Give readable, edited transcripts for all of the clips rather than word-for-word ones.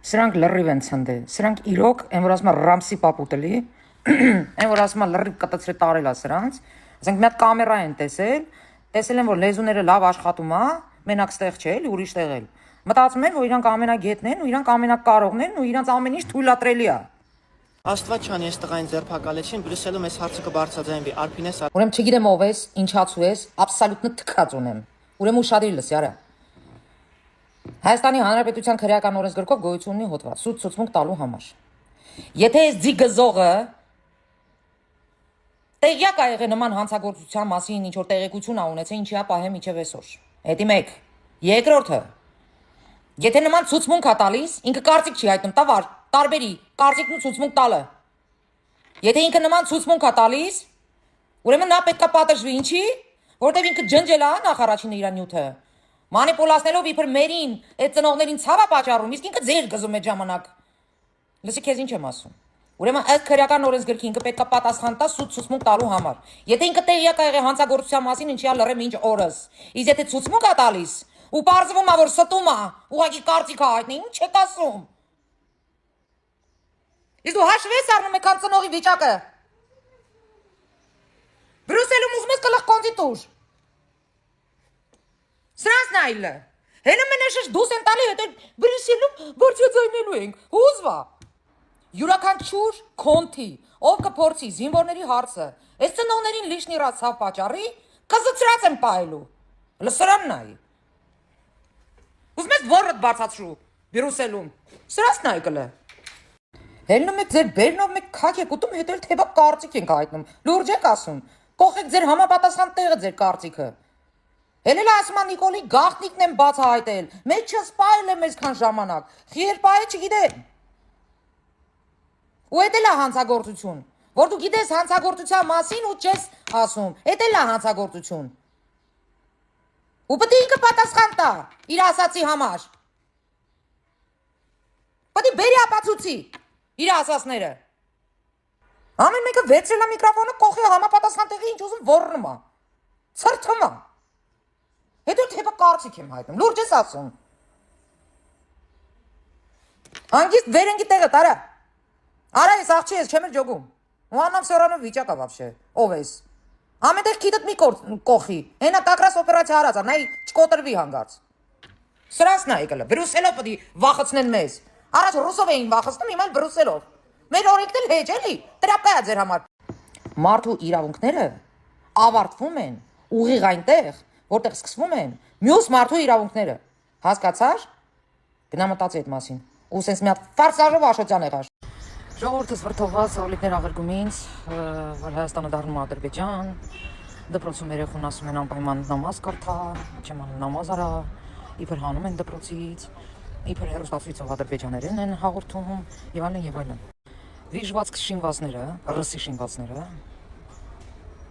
Սրանք լրիվ են ցնդել։ Սրանք իրոք, այն որ ասում Ռամսի պապուտելի, այն որ ասում լրիվ կտցրի տարել է սրանց, ասենք մի հատ կամերա են տեսել են որ լեզուները լավ աշխատում է, մենակ ստեղ չէ, էլի ուրիշ տեղ էլ։ Մտածում են որ իրանք ամենագետն են ու իրանք ամենակարողն են ու իրանք ամեն ինչ թույլատրելի է։ Աստված չանի, այս տղային ձերբակալեցին, Բրյուսելում այս հարցը կբարձրաձայնվի, Արփինես։ Ուրեմն չգիտեմ ով ես, ինչացու ես, աբսոլյուտնը թքած ունեմ։ Ուրեմն ուշադիր լսի, արա։ Հայաստանի Հանրապետության քրեական օրենսգրքով գոյություն ունի հոդված սուտ ցուցմունք տալու համար։ Եթե այս ձիգզողը տեղյակ ա եղել նման հանցագործության մասին ինչ որ տեղեկություն ա ունեցել, ինչի ա պահե միջև այսօր։ Հետի մեկ։ Երկրորդը։ Եթե նման ցուցմունք ա տալիս, ինքը կարծիք չի հայտնում, տավար, տարբերի, կարծիքն ու ցուցմունք տալը։ Եթե ինքը նման ցուցմունք ա տալիս, ուրեմն նա պետք է պատժվի, ինչի, որտեղ ինքը ջնջել է նախ առաջինը իր նյութը։ Մանիպուլացնելով իբր մերին, այդ ծնողներին ցավա պատճառում, իսկ ինքը ձեր գզում է ժամանակ։ Լսի քեզ ինչ եմ ասում։ Ուրեմն այդ քրեական օրենսգրքի ինքը պետք է պատասխան տա սուտ ցուցմունք տալու համար։ Եթե ինքը տեղյակ ա եղել հանցագործության մասին, ինչի ա լռեմ ինչ օրս։ Իսկ եթե ցուցմունք ա տալիս, ու պարզվում ա որ ստում ա, ուղղակի կարծիք ա հայտնի, ինչ եք ասում։ Իսկ դու հաշվես առնում եք ծնողի վիճակը։ Բրյուսելում ուզում ես կլխ կոնտիտուր։ Սրանց նայլը։ Հենը մենաշշ դուս են տալի, հետո Բրյուսելում բարձրաձայնելու ենք։ Հուզվա։ Յուրաքանչյուր քոնթի, ով կփորձի զինվորների հարցը, այս ծնողներին լիշնի ռացավ պատճառի, կզծրած են պայելու։ Լսրան նայ։ Ուզում ես որդ բարձացրու Բրյուսելում։ Սրանց նայ կլը։ Հելնում եք ձեր բերնով մեկ քակ եք ուտում, հետո էլ թեբա կարծիք ենք հայտնում։ Լուրջ եք ասում։ Կողեք ձեր համապատասխան տեղը ձեր կարծիքը։ Հելել ասում Նիկոլի գաղտնիքն են բացահայտել։ Մեծ չսպայել է մեզ քան ժամանակ։ Խիեր պայը չգիտեմ։ Ու էդ էլ է հանցագործություն։ Որ դու գիտես հանցագործության մասին ու չես ասում։ Էդ էլ է հանցագործություն։ Ու պետք է ինքը պատասխան տա իր ասացի համար։ Պետք է բերի ապացուցի իր ասածները։ Ամեն մեկը վերցրել է միկրոֆոնը, կողի համապատասխան տեղի ինչ ուզում ոռնում է։ Ցրթում է։ Հետո թեպա կարծիք եմ հայտնում։ Լուրջ ես ասում։ Անգիստ վերենգի տեղը տարա։ Արա ես աղջի ես, չեմ էլ ջոգում։ Ու անամ սորանով վիճակա вообще։ Ով ես։ Ամենտեղ քիդդ մի կողի։ Հենա կակրաս օպերացիա արածա, նայ չկոտրվի հանգարց։ Սրանց նայ կլը, Բրյուսելով պետք է վախեցնեն մեզ։ Առաջ ռուսով էին վախեցնում, հիմա Բրյուսելով։ Մեր օրենքն էլ հեչ էլի, տրապկա է ձեր համար։ Մարդու իրավունքները ավարտվում են ուղիղ այնտեղ, որտեղ սկսվում են մյուս մարդու իրավունքները։ Հասկացար։ Գնա մտածի այդ մասին։ Ու սենց մի հատ ֆարսաժով Աշոտյան եղար։ Ժողովուրդս վրդովված ռոլիկներ աղերգում ինձ, որ Հայաստանը դառնում է Ադրբեջան, դպրոցում երեխուն ասում են անպայման նամազ կարդա, չեմ անում նամազ արա, իբր հանում են դպրոցից, իբր հեռուստացույցով ադրբեջաներեն են հաղորդում եւ այլն։ Վիժված շինվածները, ռսի շինվածները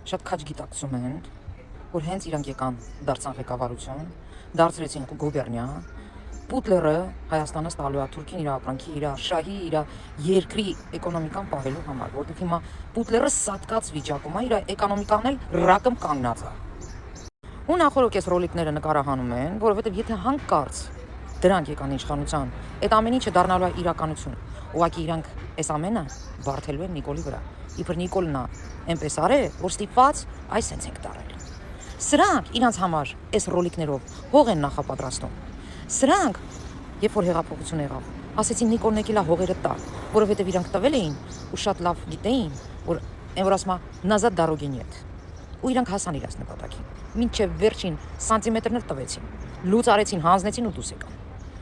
շատ քաջ գիտակցում են, որ հենց իրանք եկան դարձան ղեկավարություն, դարձրեցին գուբերնիա, Պուտլերը Հայաստանը ստալու է Թուրքին իր ապրանքի, իր շահի, իր երկրի էկոնոմիկան պահելու համար, որտեղ հիմա Պուտլերը սատկած վիճակում է, իր էկոնոմիկան էլ ռակում կանգնած է։ Ու նախորդ այս ռոլիկները նկարահանում են, որովհետև եթե հանկարծ դրանք եկան իշխանության, այդ ամեն ինչը դառնալու է իրականություն։ Ուղղակի իրանք այս ամենը բարթելու են Նիկոլի վրա։ Իբր Նիկոլն է այնպես արել, որ ստիպված այս հենց ենք տարել։ Սրանք իրանց համար այս ռոլիկներով հող են նախապատրաստում։ Սրանք, երբ որ հեղափոխություն եղավ, ասեցին Նիկոլն եկել է հողերը տա, որովհետև իրանք տվել էին ու շատ լավ գիտեին, որ այն որ ասում է նազատ դարոգենիետ։ Ու իրանք հասան իրաց նպատակին։ Մինչև վերջին սանտիմետրներ տվեցին, լուծ արեցին, հանձնեցին ու դուրս եկան։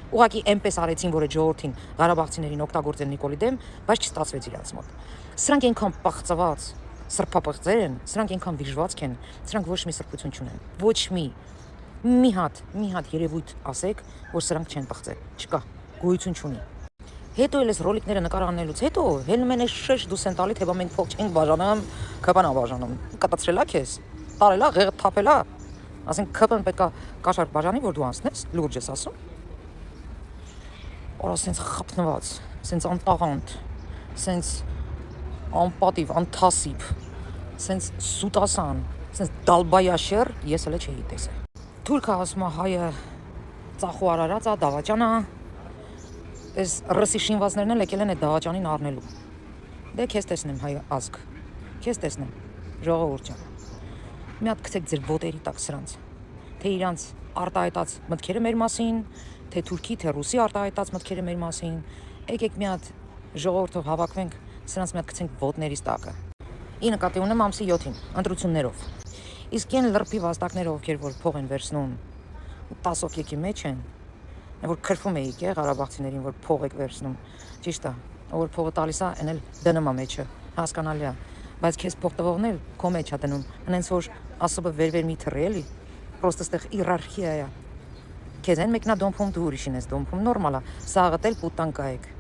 Ուղղակի այնպես արեցին, որ այդ ժողովրդին Ղարաբաղցիներին օգտագործեն Նիկոլի դեմ, բայց չստացվեց իրանց մոտ։ Սրանք այնքան պաղծված, սրբապղծեր են, սրանք այնքան վիժվածք են, սրանք ոչ մի սրբություն չունեն։ Ոչ մի հատ երևույթ ասեք, որ սրանք չեն պղծել։ Չկա, գոյություն չունի։ Հետո էլ այս ռոլիկները նկարանելուց հետո հելնում են շեշ դուս են տալի, թե մենք փող չենք բաժանում, քպան բաժանում։ Կտացրելա քեզ, տարելա, ղեղը թափելա։ Ասենք քպան պետքա կաշառք բաժանի, որ դու անցնես, լուրջ ես ասում։ Օր ասենց խփնված, ասենց անտաղանդ, ասենց անպատիվ, անթասիվ, ասենց սուտասան, ասենց դալբայաշեր, ես էլ չէի տեսել։ Թուրքը ասում է հայը ծախու արարած է, դավաճան է, Այս ռսի շինվածներն էլ եկել են այդ դահաճանին առնելու։ Դե քեզ տեսնեմ հայ ազգ։ Քեզ տեսնեմ։ Ժողովուրդ ջան։ Մի հատ գցեք ձեր ոտերի տակ սրանց։ Թե իրանց արտահայտած մտքերը մեր մասին, թե թուրքի, թե ռուսի արտահայտած մտքերը մեր մասին։ Եկեք մի հատ ժողովուրդով հավաքվենք, սրանց մի հատ գցենք ոտներիս տակը։ Ի նկատի ունեմ ամսի 7-ին ընտրություններով։ Իսկ այն լրփի վաստակները, ովքեր որ փող են վերցնում 10 հոգեկի մեջ են, որ քրվում էիք ղարաբաղցիներին, որ փող եք վերցնում։ Ճիշտ է, որ փողը տալիս է, այն էլ դնում է մեջը, հասկանալի է, բայց քեզ փող տվողն էլ քո մեջ է դնում, այնց որ ասոբը վեր մի թռի էլի, պրոստը ստեղ իերարխիա է։ Քեզ են մեկնա դոմփում, դու ուրիշին ես դոմփում, նորմալ է, սաղդ էլ պուտանկա եք։